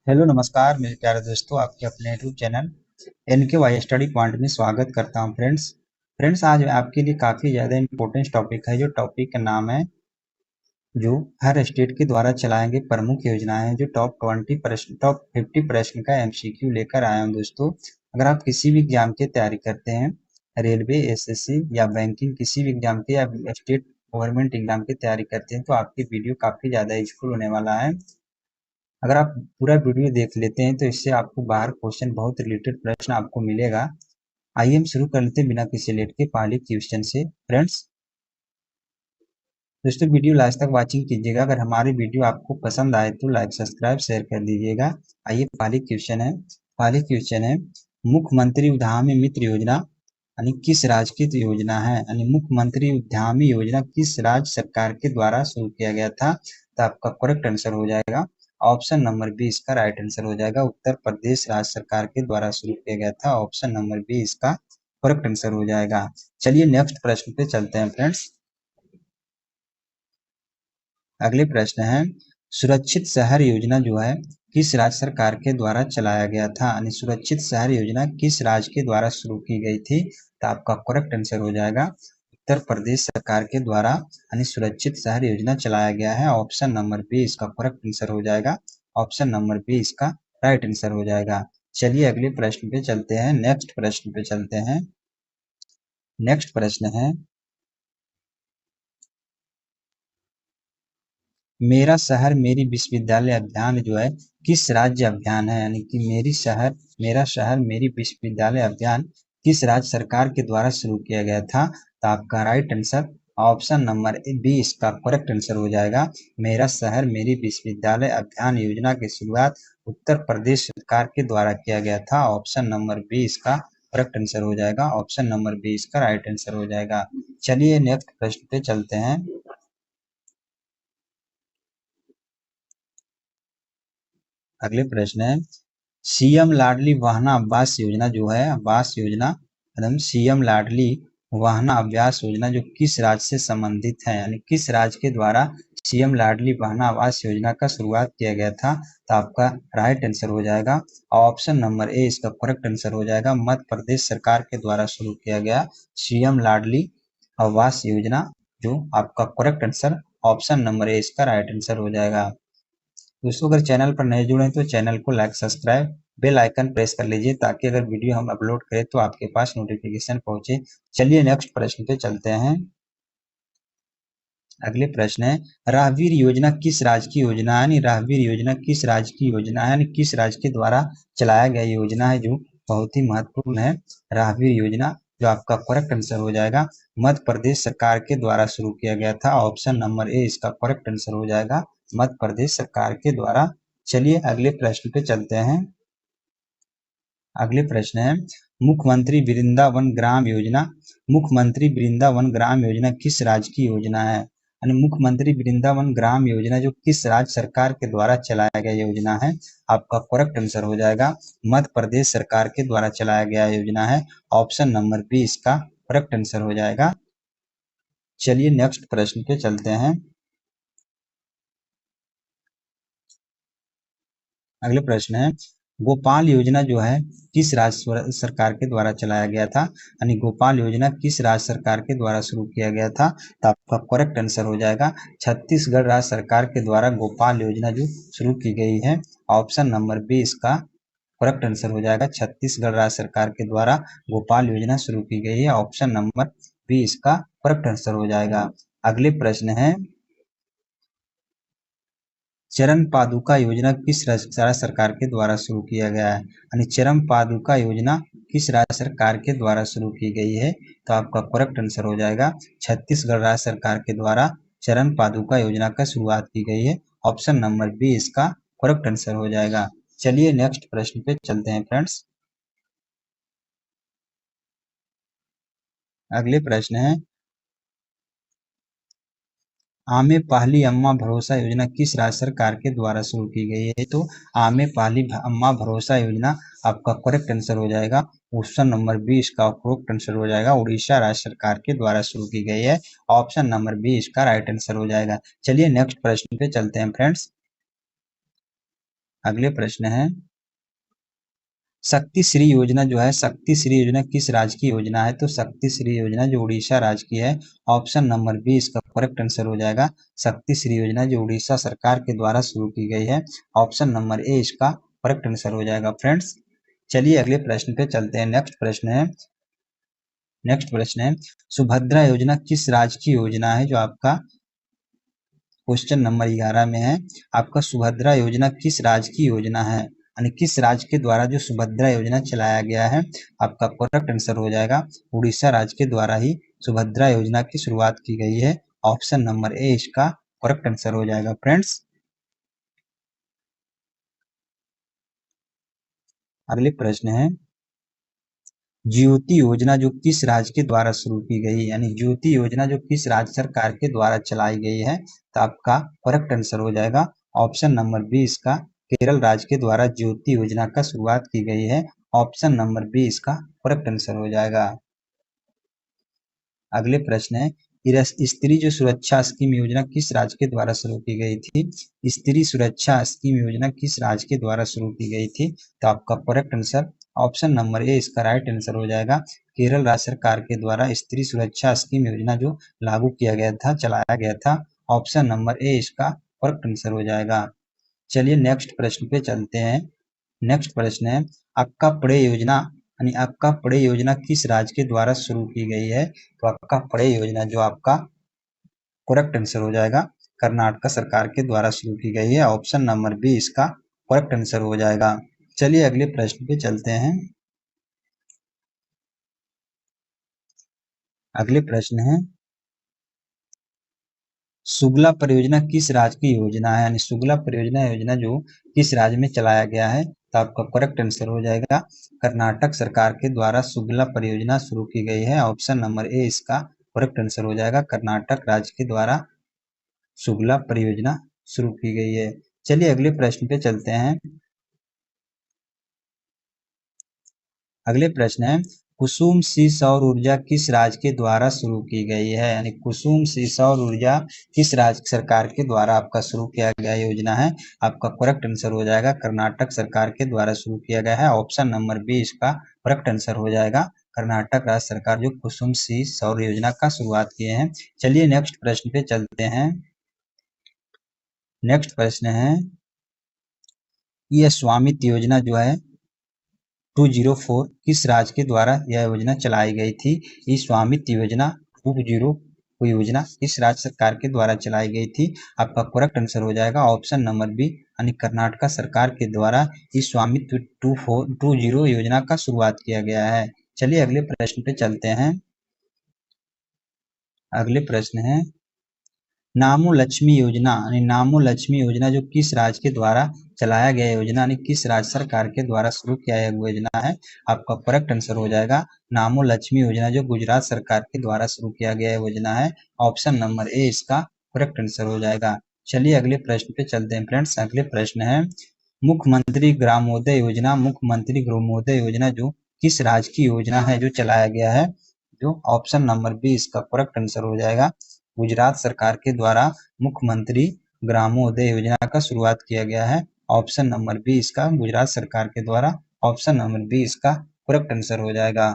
Hello नमस्कार मेरे प्यारे दोस्तों, आपके अपने YouTube channel NKY study point में स्वागत करता हूं। फ्रेंड्स आज आपके लिए काफ़ी ज़्यादा इम्पोर्टेंट टॉपिक है। जो टॉपिक का नाम है जो हर स्टेट के द्वारा चलाए गए प्रमुख योजनाएं हैं। जो टॉप 50 प्रश्न का MCQ लेकर आया हूं दोस्तों। अगर आप किसी भी एग्जाम की तैयारी करते हैं, रेलवे, SSC या बैंकिंग, किसी भी एग्जाम के या स्टेट गवर्नमेंट एग्जाम की तैयारी करते हैं तो आपकी वीडियो काफ़ी ज़्यादा यूजफुल होने वाला है। अगर आप पूरा वीडियो देख लेते हैं तो इससे आपको बाहर क्वेश्चन बहुत रिलेटेड प्रश्न आपको मिलेगा। आइए हम शुरू कर लेते हैं बिना किसी लेट के पहले क्वेश्चन से। फ्रेंड्स दोस्तों वीडियो लास्ट तक वाचिंग कीजिएगा। अगर हमारी वीडियो आपको पसंद आए तो लाइक सब्सक्राइब शेयर कर दीजिएगा। आइए पहले क्वेश्चन है मुख्यमंत्री उद्यमी मित्र योजना यानी किस राज्य की योजना है। यानी मुख्यमंत्री उद्यमी योजना किस राज्य सरकार के द्वारा शुरू किया गया था। तो आपका करेक्ट आंसर हो जाएगा ऑप्शन नंबर बी, इसका राइट आंसर हो जाएगा उत्तर प्रदेश राज्य सरकार के द्वारा शुरू किया गया था। ऑप्शन नंबर बी इसका करेक्ट आंसर हो जाएगा। चलिए नेक्स्ट प्रश्न पे चलते हैं फ्रेंड्स। अगले प्रश्न है सुरक्षित शहर योजना जो है किस राज्य सरकार के द्वारा चलाया गया था। यानी सुरक्षित शहर योजना किस राज्य के द्वारा शुरू की गई थी। तो आपका करेक्ट आंसर हो जाएगा उत्तर प्रदेश सरकार के द्वारा यानी सुरक्षित शहर योजना चलाया गया है। ऑप्शन नंबर बी इसका करेक्ट आंसर हो जाएगा। ऑप्शन नंबर बी इसका राइट आंसर हो जाएगा। चलिए अगले प्रश्न पे चलते हैं। नेक्स्ट प्रश्न पे चलते हैं। नेक्स्ट प्रश्न है मेरा शहर मेरी विश्वविद्यालय अभियान जो है किस राज्य अभियान है। यानी कि मेरा शहर मेरी विश्वविद्यालय अभियान किस राज्य सरकार के द्वारा शुरू किया गया था। तो आपका right answer option number B इसका करेक्ट आंसर हो जाएगा। मेरा शहर मेरी विश्वविद्यालय अभियान योजना की शुरुआत उत्तर प्रदेश सरकार के द्वारा किया गया था। ऑप्शन नंबर बी इसका करेक्ट आंसर हो जाएगा। ऑप्शन नंबर बी इसका राइट आंसर हो जाएगा। चलिए नेक्स्ट प्रश्न पे चलते हैं। अगले प्रश्न है सीएम लाडली वाहना आवास योजना जो है आवास योजना मतलब सीएम लाडली वाहना आवास योजना जो किस राज्य से संबंधित है। यानी किस राज्य के द्वारा सीएम लाडली वाहना आवास योजना का शुरुआत किया गया था। तो आपका राइट आंसर हो जाएगा ऑप्शन नंबर ए इसका करेक्ट आंसर हो जाएगा। मध्य प्रदेश सरकार के द्वारा शुरू किया गया सीएम लाडली आवास योजना जो आपका correct answer option number A इसका राइट आंसर हो जाएगा। दोस्तों अगर चैनल पर नए जुड़े हैं तो चैनल को like subscribe bell icon press कर लीजिए ताकि अगर वीडियो हम अपलोड करें तो आपके पास नोटिफिकेशन पहुंचे। चलिए नेक्स्ट प्रश्न पे चलते हैं। अगले प्रश्न है राहवीर योजना किस राज्य की योजना है। यानी राहवीर योजना किस राज्य की योजना है। यानी किस राज्य के द्वारा चलाया गया योजना है जो बहुत ही महत्वपूर्ण है। राहवीर योजना जो आपका करेक्ट आंसर हो जाएगा मध्य प्रदेश सरकार के द्वारा शुरू किया गया था। ऑप्शन नंबर ए इसका करेक्ट आंसर हो जाएगा मध्य प्रदेश सरकार के द्वारा। चलिए अगले प्रश्न पे चलते हैं। अगले प्रश्न है मुख्यमंत्री वृंदावन ग्राम योजना मुख्यमंत्री वृंदावन ग्राम योजना किस राज्य की योजना है। यानी मुख्यमंत्री वृंदावन ग्राम योजना जो किस राज्य सरकार के द्वारा चलाया गया योजना है। आपका करेक्ट आंसर हो जाएगा मध्य प्रदेश सरकार के द्वारा चलाया गया योजना है। ऑप्शन नंबर बी इसका करेक्ट आंसर हो जाएगा। चलिए नेक्स्ट प्रश्न पे चलते हैं। अगले प्रश्न है गोपाल योजना जो है किस राज्य सरकार के द्वारा चलाया गया था। यानी गोपाल योजना किस राज्य सरकार के द्वारा शुरू किया गया था। तो आपका करेक्ट आंसर हो जाएगा छत्तीसगढ़ राज्य सरकार के द्वारा गोपाल योजना जो शुरू की गई है। ऑप्शन नंबर बी इसका करेक्ट आंसर हो जाएगा छत्तीसगढ़ राज्य सरकार के द्वारा गोपाल योजना शुरू की गई है। ऑप्शन नंबर बी इसका करेक्ट आंसर हो जाएगा। अगले प्रश्न है चरण पादुका योजना किस राज्य सरकार के द्वारा शुरू किया गया है। यानी चरण पादुका योजना किस राज्य सरकार के द्वारा शुरू की गई है। तो आपका करेक्ट आंसर हो जाएगा छत्तीसगढ़ राज्य सरकार के द्वारा चरण पादुका योजना का शुरुआत की गई है। ऑप्शन नंबर बी इसका करेक्ट आंसर हो जाएगा। चलिए नेक्स्ट प्रश्न पे चलते हैं फ्रेंड्स। अगले प्रश्न है आमे पहली अम्मा भरोसा योजना किस राज्य सरकार के द्वारा शुरू की गई है। तो आमे पहली अम्मा भरोसा योजना आपका करेक्ट आंसर हो जाएगा ऑप्शन नंबर बी इसका करेक्ट आंसर हो जाएगा उड़ीसा राज्य सरकार के द्वारा शुरू की गई है। ऑप्शन नंबर बी इसका राइट आंसर हो जाएगा। चलिए नेक्स्ट प्रश्न पे चलते हैं फ्रेंड्स। अगले प्रश्न है, शक्ति श्री योजना जो है, शक्ति श्री योजना किस राज्य की योजना है? तो शक्ति श्री योजना जो उड़ीसा राज्य की है। ऑप्शन नंबर बी इसका करेक्ट आंसर हो जाएगा। शक्ति श्री योजना जो उड़ीसा सरकार के द्वारा शुरू की गई है। ऑप्शन नंबर ए इसका करेक्ट आंसर हो जाएगा फ्रेंड्स। चलिए अगले प्रश्न पे चलते हैं। नेक्स्ट प्रश्न है, सुभद्रा योजना किस राज्य की योजना है? जो आपका क्वेश्चन नंबर 11 में है। आपका सुभद्रा योजना किस राज्य की योजना है, यानी किस राज्य के द्वारा जो सुभद्रा योजना चलाया गया है? आपका करेक्ट आंसर हो जाएगा उड़ीसा राज्य के द्वारा ही सुभद्रा योजना की शुरुआत की गई है। ऑप्शन नंबर ए इसका करेक्ट आंसर हो जाएगा फ्रेंड्स। अगले प्रश्न है, ज्योति योजना जो किस राज्य के द्वारा शुरू की गई, यानी ज्योति योजना जो किस राज्य सरकार के द्वारा चलाई गई है? तो आपका करेक्ट आंसर हो जाएगा ऑप्शन नंबर बी इसका केरल राज्य के द्वारा ज्योति योजना का शुरुआत की गई है। ऑप्शन नंबर बी इसका करेक्ट आंसर हो जाएगा। अगले प्रश्न है, स्त्री जो सुरक्षा स्कीम योजना किस राज्य के द्वारा शुरू की गई थी? स्त्री सुरक्षा स्कीम योजना किस राज्य के द्वारा शुरू की गई थी? तो आपका correct answer option number A इसका राइट आंसर हो जाएगा। केरल राज्य सरकार के द्वारा स्त्री सुरक्षा स्कीम योजना जो लागू किया गया था, चलाया गया था। ऑप्शन नंबर ए इसका करेक्ट आंसर हो जाएगा। चलिए नेक्स्ट प्रश्न पे चलते हैं। नेक्स्ट प्रश्न है, अक्का पड़े योजना, यानी अक्का पड़े योजना किस राज्य के द्वारा शुरू की गई है? तो अक्का पड़े योजना जो आपका करेक्ट आंसर हो जाएगा कर्नाटक सरकार के द्वारा शुरू की गई है। ऑप्शन नंबर बी इसका करेक्ट आंसर हो जाएगा। चलिए अगले प्रश्न पे चलते हैं। अगले प्रश्न है, सुगला परियोजना किस राज्य की योजना है? यानी सुगला परियोजना जो किस राज्य में चलाया गया है? तो आपका करेक्ट आंसर हो जाएगा कर्नाटक सरकार के द्वारा सुगला परियोजना शुरू की गई है। ऑप्शन नंबर ए इसका करेक्ट आंसर हो जाएगा। कर्नाटक राज्य के द्वारा सुगला परियोजना शुरू की गई है। चलिए अगले प्रश्न पे चलते हैं। अगले प्रश्न है, कुसुम सी सौर ऊर्जा किस राज्य के द्वारा शुरू की गई है? यानी कुसुम सी सौर ऊर्जा किस राज्य सरकार के द्वारा आपका शुरू किया गया योजना है? आपका करेक्ट आंसर हो जाएगा कर्नाटक सरकार के द्वारा शुरू किया गया है। ऑप्शन नंबर बी इसका करेक्ट आंसर हो जाएगा। कर्नाटक राज्य सरकार जो कुसुम सी सौर योजना का शुरुआत किए हैं। चलिए नेक्स्ट प्रश्न पे चलते हैं। नेक्स्ट प्रश्न है, यह स्वामित्व योजना जो है 204 किस राज्य के द्वारा यह योजना चलाई गई थी? ये स्वामित्व योजना 204 योजना किस राज्य सरकार के द्वारा चलाई गई थी? आपका करेक्ट आंसर हो जाएगा ऑप्शन नंबर बी, यानी कर्नाटक सरकार के द्वारा इस स्वामित्व 204 योजना का शुरुआत किया गया है। चलिए अगले प्रश्न पे चलते हैं। अगले प्रश्न है, नामो लक्ष्मी योजना, यानी नामो लक्ष्मी योजना जो किस राज्य के द्वारा चलाया गया योजना, यानी किस राज्य सरकार के द्वारा शुरू किया गया योजना है? आपका करेक्ट आंसर हो जाएगा नामो लक्ष्मी योजना जो गुजरात सरकार के द्वारा शुरू किया गया योजना है। ऑप्शन नंबर ए इसका करेक्ट आंसर हो जाएगा। चलिए अगले प्रश्न पे चलते हैं फ्रेंड्स। अगले प्रश्न है, मुख्यमंत्री ग्रामोदय योजना, मुख्यमंत्री ग्रामोदय योजना जो किस राज्य की योजना है जो चलाया गया है? जो ऑप्शन नंबर बी इसका करेक्ट आंसर हो जाएगा। गुजरात सरकार के द्वारा मुख्यमंत्री ग्रामोदय योजना का शुरुआत किया गया है। ऑप्शन नंबर बी इसका गुजरात सरकार के द्वारा, ऑप्शन नंबर बी इसका करेक्ट आंसर हो जाएगा।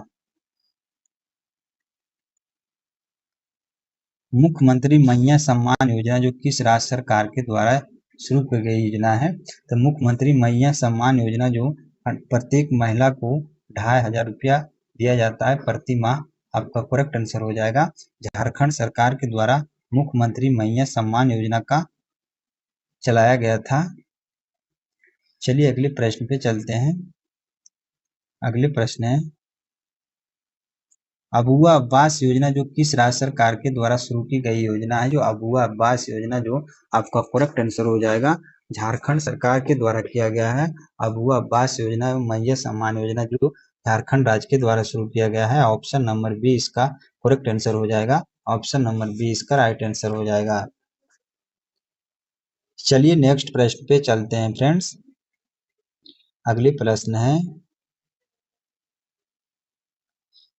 मुख्यमंत्री मैया सम्मान योजना जो किस राज्य सरकार के द्वारा शुरू की गई योजना है? तो मुख्यमंत्री मैया सम्मान योजना जो प्रत्येक महिला को 2500 रुपया दिया जाता है प्रति माह। आपका करेक्ट आंसर हो जाएगा झारखंड सरकार के द्वारा मुख्यमंत्री मैया सम्मान योजना का चलाया गया था। चलिए अगले प्रश्न पे चलते हैं। अगले प्रश्न है, अबुआ आवास योजना जो किस राज्य सरकार के द्वारा शुरू की गई योजना है? जो अबुआ आवास योजना जो आपका करेक्ट आंसर हो जाएगा झारखंड सरकार के द्वारा किया गया है। अबुआ आवास योजना मैया सम्मान योजना जो झारखंड राज्य के द्वारा शुरू किया गया है। ऑप्शन नंबर बी इसका करेक्ट आंसर हो जाएगा। ऑप्शन नंबर बी इसका राइट आंसर हो जाएगा। चलिए नेक्स्ट प्रश्न पे चलते हैं फ्रेंड्स। अगले प्रश्न है,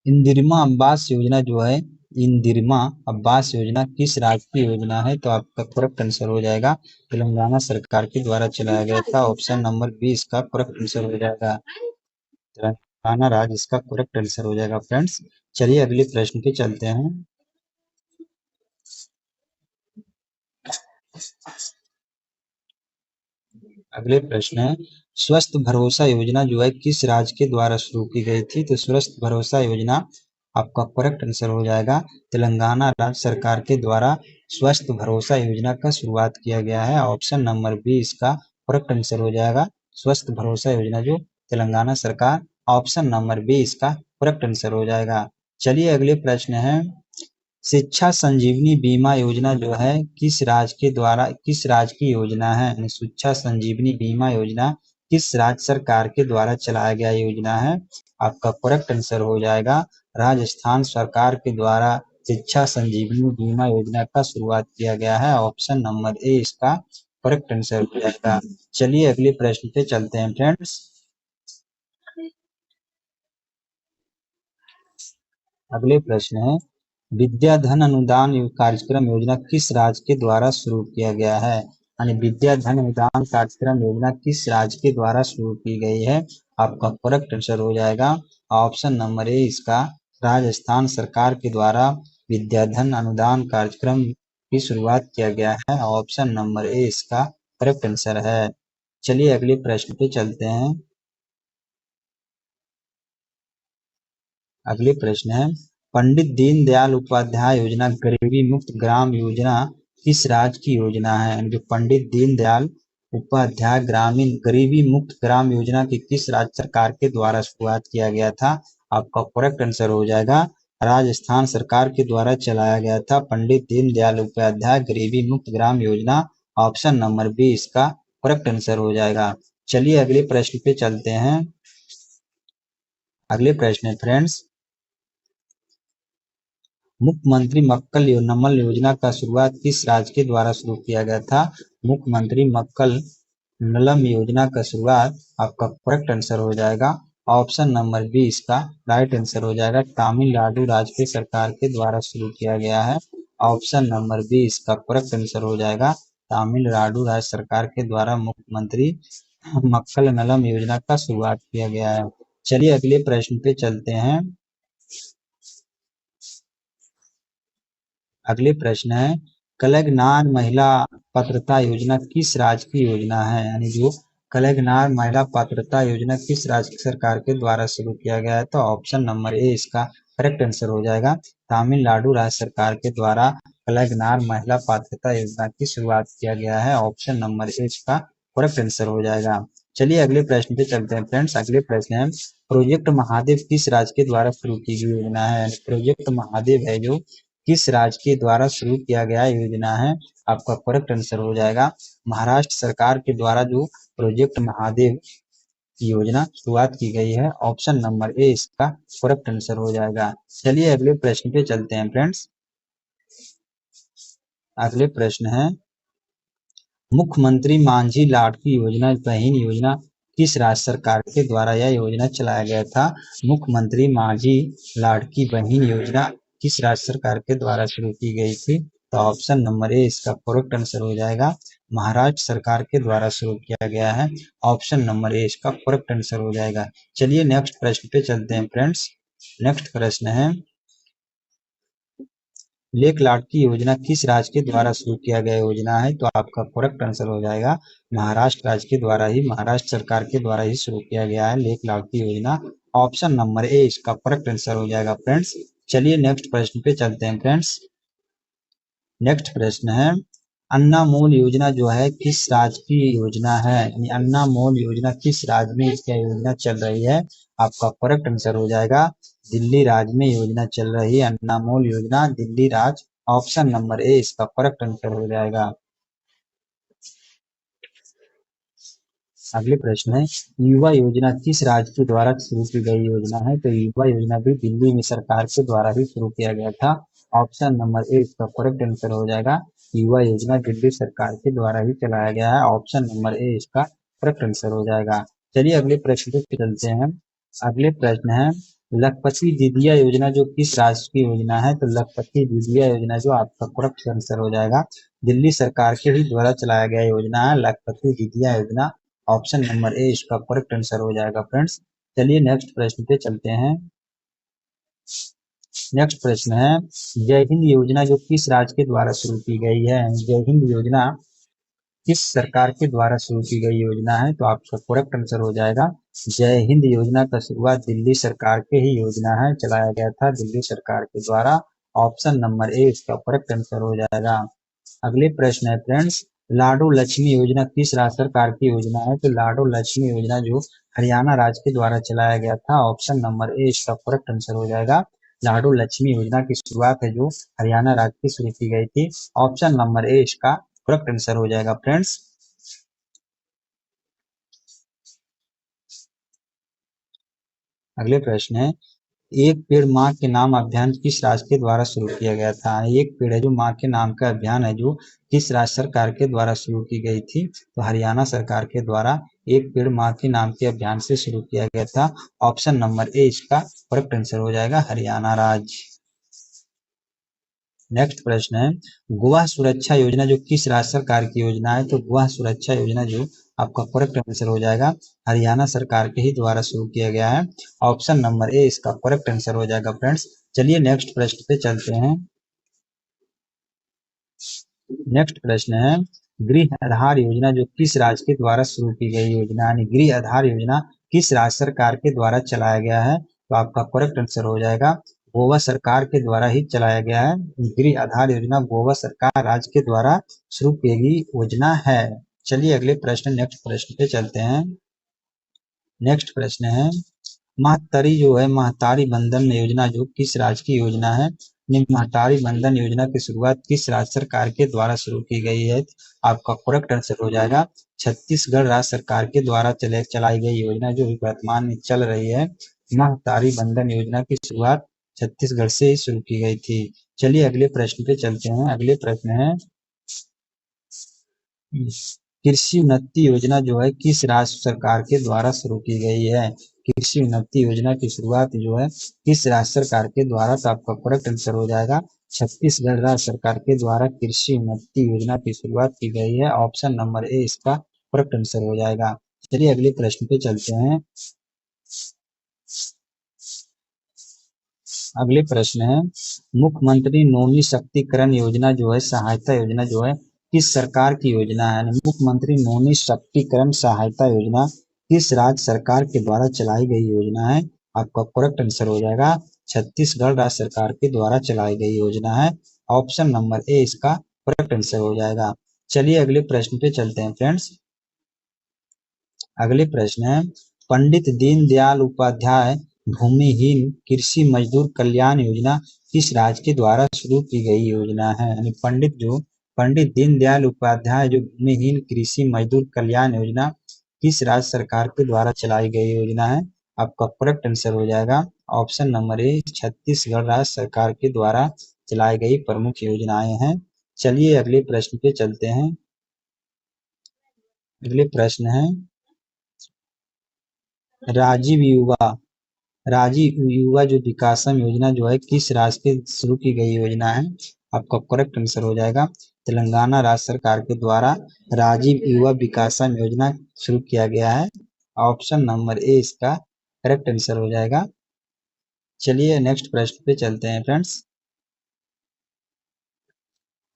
इंदिरा आवास योजना जो है इंदिरमा आवास योजना किस राज्य की योजना है? तो आपका करेक्ट आंसर हो जाएगा तेलंगाना सरकार के द्वारा चलाया गया था। ऑप्शन नंबर बी इसका करेक्ट आंसर हो जाएगा। तेलंगाना राज्य इसका करेक्ट आंसर हो जाएगा फ्रेंड्स। चलिए अगले प्रश्न पे चलते हैं। अगले प्रश्न है स्वस्थ भरोसा योजना जो है किस राज्य के द्वारा शुरू की गई थी? तो स्वस्थ भरोसा योजना आपका करेक्ट आंसर हो जाएगा तेलंगाना राज्य सरकार के द्वारा स्वस्थ भरोसा योजना का शुरुआत किया गया है। ऑप्शन नंबर बी इसका करेक्ट आंसर हो जाएगा। स्वस्थ भरोसा योजना जो तेलंगाना सरकार, ऑप्शन नंबर बी इसका करेक्ट आंसर हो जाएगा। चलिए अगले प्रश्न है शिक्षा संजीवनी बीमा योजना जो है किस राज्य की योजना है? यानी शिक्षा संजीवनी बीमा योजना किस राज्य सरकार के द्वारा चलाया गया योजना है? आपका करेक्ट आंसर हो जाएगा राजस्थान सरकार के द्वारा शिक्षा संजीवनी बीमा योजना का शुरुआत किया गया है। ऑप्शन नंबर ए इसका करेक्ट आंसर हो जाएगा। चलिए अगले प्रश्न पे चलते हैं फ्रेंड्स। अगले प्रश्न है विद्या धन अनुदान कार्यक्रम योजना किस राज्य के द्वारा शुरू किया गया है? यानी विद्या धन अनुदान कार्यक्रम योजना किस राज्य के द्वारा शुरू की गई है? आपका करेक्ट आंसर हो जाएगा ऑप्शन नंबर ए इसका राजस्थान सरकार के द्वारा विद्या धन अनुदान कार्यक्रम की शुरुआत किया गया है। ऑप्शन नंबर ए इसका करेक्ट आंसर है। चलिए अगले प्रश्न पे चलते हैं। अगले प्रश्न है पंडित दीनदयाल उपाध्याय योजना गरीबी मुक्त ग्राम योजना किस राज्य की योजना है? जो पंडित दीनदयाल उपाध्याय ग्रामीण गरीबी मुक्त ग्राम योजना की किस राज्य सरकार के द्वारा शुरुआत किया गया था? आपका करेक्ट आंसर हो जाएगा राजस्थान सरकार के द्वारा चलाया गया था पंडित दीनदयाल उपाध्याय गरीबी मुक्त Gram Yojana. Option number B इसका करेक्ट आंसर हो जाएगा। चलिए अगले प्रश्न पे चलते हैं। अगले प्रश्न है फ्रेंड्स मुख्यमंत्री मक्कल नमल योजना का शुरुआत किस राज्य के द्वारा शुरू किया गया था? मुख्यमंत्री मक्कल नलम योजना का शुरुआत आपका करेक्ट आंसर हो जाएगा ऑप्शन नंबर बी इसका राइट आंसर हो जाएगा तमिलनाडु राज्य की सरकार के द्वारा शुरू किया गया है। ऑप्शन नंबर बी इसका करेक्ट आंसर हो जाएगा तमिलनाडु राज्य सरकार के द्वारा मुख्यमंत्री मक्कल नलम योजना का शुरुआत किया गया है। चलिए अगले प्रश्न पे चलते हैं। अगले प्रश्न है कलगनार महिला पात्रता योजना किस राज्य की योजना है? यानी जो कलगनार महिला पात्रता योजना किस राज्य सरकार के द्वारा शुरू किया गया है? तो ऑप्शन नंबर ए इसका करेक्ट आंसर हो जाएगा तमिलनाडु राज्य सरकार के द्वारा कलगनार महिला पात्रता योजना की शुरुआत किया गया है। ऑप्शन नंबर ए इसका करेक्ट आंसर हो जाएगा। चलिए अगले प्रश्न पे चलते हैं फ्रेंड्स। अगले प्रश्न है प्रोजेक्ट महादेव किस राज्य के द्वारा शुरू की गई योजना है? प्रोजेक्ट महादेव है जो किस राज्य के द्वारा शुरू किया गया योजना है? आपका करेक्ट आंसर हो जाएगा महाराष्ट्र सरकार के द्वारा जो प्रोजेक्ट महादेव की योजना शुरुआत की गई है। ऑप्शन नंबर ए इसका करेक्ट आंसर हो जाएगा। चलिए अगले प्रश्न पे चलते हैं फ्रेंड्स। अगले प्रश्न है मुख्यमंत्री मांझी लाडली योजना बहन योजना किस राज्य सरकार के द्वारा यह योजना चलाया गया था? मुख्यमंत्री मांझी लाडली बहन योजना किस राज्य सरकार के द्वारा शुरू की गई थी? तो ऑप्शन नंबर ए इसका करेक्ट आंसर हो जाएगा महाराष्ट्र सरकार के द्वारा शुरू किया गया है। ऑप्शन नंबर ए इसका करेक्ट आंसर हो जाएगा। चलिए नेक्स्ट प्रश्न पे चलते हैं फ्रेंड्स। नेक्स्ट प्रश्न है लेक लाडली योजना किस राज्य के द्वारा शुरू किया गया योजना है? तो आपका करेक्ट आंसर हो जाएगा महाराष्ट्र राज्य के द्वारा ही, महाराष्ट्र सरकार के द्वारा ही शुरू किया गया है लेक लाडली योजना। ऑप्शन नंबर ए इसका करेक्ट आंसर हो जाएगा फ्रेंड्स। चलिए नेक्स्ट प्रश्न पे चलते हैं फ्रेंड्स। नेक्स्ट प्रश्न है अन्नामोल योजना जो है किस राज्य की योजना है? अन्नामोल योजना किस राज्य में इसकी योजना चल रही है? आपका करेक्ट आंसर हो जाएगा दिल्ली राज्य में योजना चल रही है अन्नामोल योजना दिल्ली राज्य। ऑप्शन नंबर ए इसका करेक्ट आंसर हो जाएगा। अगले प्रश्न है युवा योजना किस राज्य के द्वारा शुरू की गई योजना है? तो युवा योजना भी दिल्ली में सरकार के द्वारा ही शुरू किया गया था। ऑप्शन नंबर ए इसका करेक्ट आंसर हो जाएगा युवा योजना दिल्ली सरकार के द्वारा ही चलाया गया है। ऑप्शन नंबर ए इसका करेक्ट आंसर हो जाएगा। चलिए अगले प्रश्न पे चलते हैं। अगले प्रश्न है लखपति दीदिया योजना जो किस राज्य की योजना है? तो लखपति दीदिया योजना जो आपका करेक्ट आंसर हो जाएगा, दिल्ली सरकार के ही द्वारा चलाया गया योजना है लखपति दीदिया योजना। ऑप्शन नंबर ए इसका करेक्ट आंसर हो जाएगा फ्रेंड्स। चलिए नेक्स्ट प्रश्न पे चलते हैं। नेक्स्ट प्रश्न है, जय हिंद योजना जो किस राज्य के द्वारा शुरू की गई है? जय हिंद योजना किस सरकार के द्वारा शुरू की गई योजना है? तो आपका करेक्ट आंसर हो जाएगा, जय हिंद योजना का शुरुआत दिल्ली सरकार के ही योजना है, चलाया गया था दिल्ली सरकार के द्वारा। ऑप्शन नंबर ए इसका करेक्ट आंसर हो जाएगा। अगले प्रश्न है फ्रेंड्स, लाडो लक्ष्मी योजना किस राज्य सरकार की योजना है? तो लाडो लक्ष्मी योजना जो हरियाणा राज्य के द्वारा चलाया गया था। ऑप्शन नंबर ए इसका करेक्ट आंसर हो जाएगा, लाडो लक्ष्मी योजना की शुरुआत है जो हरियाणा राज्य की शुरू की गई थी। ऑप्शन नंबर ए इसका करेक्ट आंसर हो जाएगा फ्रेंड्स। अगले प्रश्न है, एक पेड़ माँ के नाम अभियान किस राज्य के द्वारा शुरू किया गया था? एक पेड़ है जो माँ के नाम का अभियान है जो किस राज्य सरकार के द्वारा शुरू की गई थी? तो हरियाणा सरकार के द्वारा एक पेड़ माँ के नाम के अभियान से शुरू किया गया था। ऑप्शन नंबर ए इसका करेक्ट आंसर हो जाएगा, हरियाणा राज्य। नेक्स्ट प्रश्न है, गोवा सुरक्षा योजना जो किस राज्य सरकार की योजना है? तो गोवा सुरक्षा योजना जो आपका करेक्ट आंसर हो जाएगा, हरियाणा सरकार के ही द्वारा शुरू किया गया है। ऑप्शन नंबर ए इसका करेक्ट आंसर हो जाएगा फ्रेंड्स। चलिए नेक्स्ट प्रश्न पे चलते हैं। नेक्स्ट प्रश्न है, गृह आधार योजना जो किस राज्य के द्वारा शुरू की गई योजना है? गृह आधार योजना किस राज्य सरकार के द्वारा चलाया गया है? तो आपका करेक्ट आंसर हो जाएगा, गोवा सरकार के द्वारा ही चलाया गया है। गृह आधार योजना गोवा सरकार राज्य के द्वारा शुरू की गई योजना है। चलिए अगले प्रश्न नेक्स्ट प्रश्न पे चलते हैं। नेक्स्ट प्रश्न है, महतारी जो है महतारी बंधन योजना जो किस राज्य की योजना है? महतारी बंधन योजना की शुरुआत किस राज्य सरकार के द्वारा शुरू की गई है? आपका करेक्ट आंसर हो जाएगा, छत्तीसगढ़ राज्य सरकार के द्वारा चलाई गई योजना जो वर्तमान में चल रही है। महतारी बंधन योजना की शुरुआत छत्तीसगढ़ से ही शुरू की गई थी। चलिए अगले प्रश्न पे चलते हैं। अगले प्रश्न है, कृषि उन्नति योजना जो है किस राज्य सरकार के द्वारा शुरू की गई है? कृषि उन्नति योजना की शुरुआत जो है किस राज्य सरकार के द्वारा? तो आपका करेक्ट आंसर हो जाएगा, छत्तीसगढ़ राज्य सरकार के द्वारा कृषि उन्नति योजना की शुरुआत की गई है। ऑप्शन नंबर ए इसका करेक्ट आंसर हो जाएगा। चलिए अगले प्रश्न पे चलते हैं। अगले प्रश्न है, मुख्यमंत्री नोनी शक्तिकरण योजना जो है सहायता योजना जो है किस सरकार की योजना है? मुख्यमंत्री नोनी शक्तिकरण सहायता योजना किस राज्य सरकार के द्वारा चलाई गई योजना है? आपका करेक्ट आंसर हो जाएगा, छत्तीसगढ़ राज्य सरकार के द्वारा चलाई गई योजना है। ऑप्शन नंबर ए इसका करेक्ट आंसर हो जाएगा। चलिए अगले प्रश्न पे चलते हैं फ्रेंड्स। अगले प्रश्न है, पंडित दीनदयाल उपाध्याय भूमिहीन कृषि मजदूर कल्याण योजना किस राज्य के द्वारा शुरू की गई योजना है? यानी पंडित दीनदयाल उपाध्याय जो भूमिहीन कृषि मजदूर कल्याण योजना किस राज्य सरकार के द्वारा चलाई गई योजना है? आपका करेक्ट आंसर हो जाएगा, ऑप्शन नंबर ए छत्तीसगढ़ राज्य सरकार के द्वारा चलाई गई प्रमुख योजनाएं हैं। चलिए अगले प्रश्न पे चलते हैं। अगले प्रश्न है, राजीव युवा राजीव युवा जो विकासम योजना जो है किस राज्य के शुरू की गई योजना है? आपका करेक्ट आंसर हो जाएगा, तेलंगाना राज्य सरकार के द्वारा राजीव युवा विकासम योजना शुरू किया गया है। ऑप्शन नंबर ए इसका करेक्ट आंसर हो जाएगा। चलिए नेक्स्ट प्रश्न पे चलते हैं फ्रेंड्स।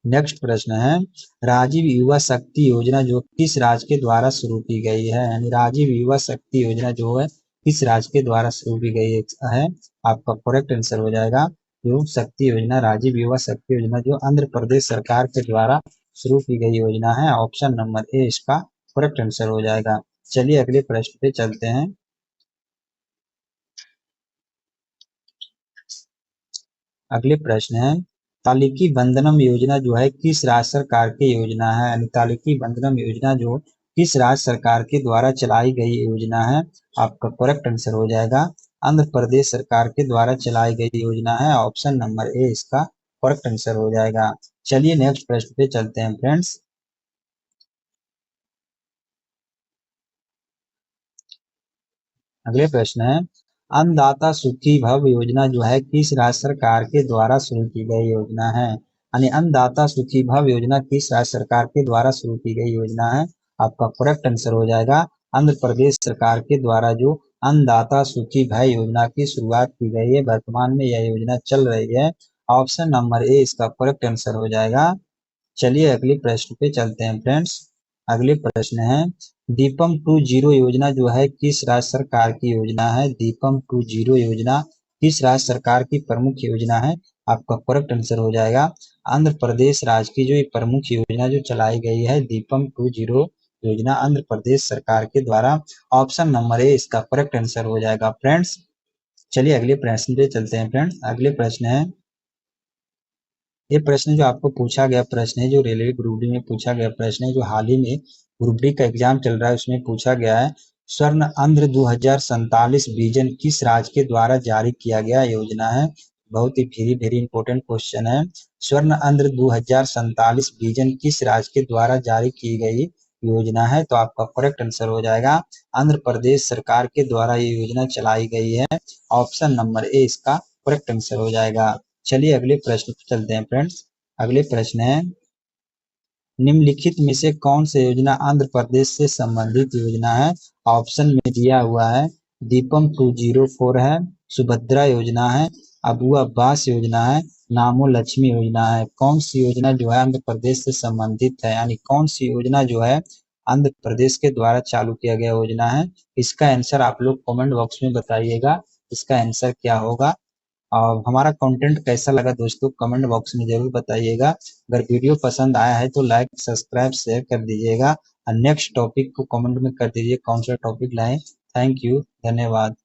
नेक्स्ट प्रश्न है, राजीव युवा शक्ति योजना जो किस राज्य के द्वारा शुरू की गई है? यानी राजीव युवा शक्ति योजना जो है किस राज्य के द्वारा शुरू की गई है? आपका करेक्ट आंसर हो जाएगा, जो शक्ति योजना राजीव युवा शक्ति योजना जो आंध्र प्रदेश सरकार के द्वारा शुरू की गई योजना है। ऑप्शन नंबर ए इसका करेक्ट आंसर हो जाएगा। चलिए अगले प्रश्न पे चलते हैं। अगले प्रश्न है, तालिकी बंधनम योजना जो है किस राज्य सरकार की योजना है? यानी तालिकी बंधनम योजना जो किस राज्य सरकार के द्वारा चलाई गई योजना है? आपका करेक्ट आंसर हो जाएगा, आंध्र प्रदेश सरकार के द्वारा चलाई गई योजना है। ऑप्शन नंबर ए इसका करेक्ट आंसर हो जाएगा। चलिए नेक्स्ट प्रश्न पे चलते हैं फ्रेंड्स। अगले प्रश्न है, अन्नदाता सुखी भव योजना जो है किस राज्य सरकार के द्वारा शुरू की गई योजना है? यानी अन्नदाता सुखी भव योजना किस राज्य सरकार के द्वारा शुरू की गई योजना है? आपका करेक्ट आंसर हो जाएगा आंध्र प्रदेश सरकार के द्वारा जो अन्नदाता सुखी भय योजना की शुरुआत की गई है, वर्तमान में यह योजना चल रही है। ऑप्शन नंबर ए इसका करेक्ट आंसर हो जाएगा। चलिए अगले प्रश्न पे चलते हैं फ्रेंड्स। अगले प्रश्न है दीपम 2.0 योजना जो है किस राज्य सरकार की योजना है? दीपम 2.0 योजना किस राज्य सरकार की प्रमुख योजना है? आपका करेक्ट आंसर हो जाएगा आंध्र प्रदेश राज्य की जो ये प्रमुख योजना जो चलाई गई है दीपम 2.0 योजना आंध्र प्रदेश सरकार के द्वारा। ऑप्शन नंबर ए इसका करेक्ट आंसर हो जाएगा फ्रेंड्स। चलिए अगले प्रश्न पे चलते हैं फ्रेंड्स। अगले प्रश्न है, ये प्रश्न जो आपको पूछा गया प्रश्न है, जो रेलवे ग्रुप डी में पूछा गया प्रश्न है, जो हाल ही में ग्रुप डी का एग्जाम चल रहा है उसमें पूछा गया है। स्वर्ण आंध्र 2047 विजन किस राज्य के द्वारा जारी किया गया योजना है? बहुत ही वेरी इंपॉर्टेंट क्वेश्चन है। स्वर्ण आंध्र 2047 विजन किस राज्य के द्वारा जारी की गई योजना है? तो आपका करेक्ट आंसर हो जाएगा आंध्र प्रदेश सरकार के द्वारा ये योजना चलाई गई है। ऑप्शन नंबर ए इसका करेक्ट आंसर हो जाएगा। चलिए अगले प्रश्न पर चलते हैं फ्रेंड्स। अगले प्रश्न है निम्नलिखित में से कौन सी योजना आंध्र प्रदेश से संबंधित योजना है? ऑप्शन में दिया हुआ है दीपम 204 है, सुभद्रा योजना है, अबू अब्बास योजना है, नामो लक्ष्मी योजना है। कौन सी योजना जो है आंध्र प्रदेश से संबंधित है, यानी कौन सी योजना जो है आंध्र प्रदेश के द्वारा चालू किया गया योजना है? इसका आंसर आप लोग कमेंट बॉक्स में बताइएगा इसका आंसर क्या होगा। और हमारा कंटेंट कैसा लगा दोस्तों कमेंट बॉक्स में जरूर बताइएगा। अगर वीडियो पसंद आया है तो लाइक सब्सक्राइब शेयर कर दीजिएगा और नेक्स्ट टॉपिक को कमेंट में कर दीजिए कौन सा टॉपिक लाएं। थैंक यू, धन्यवाद।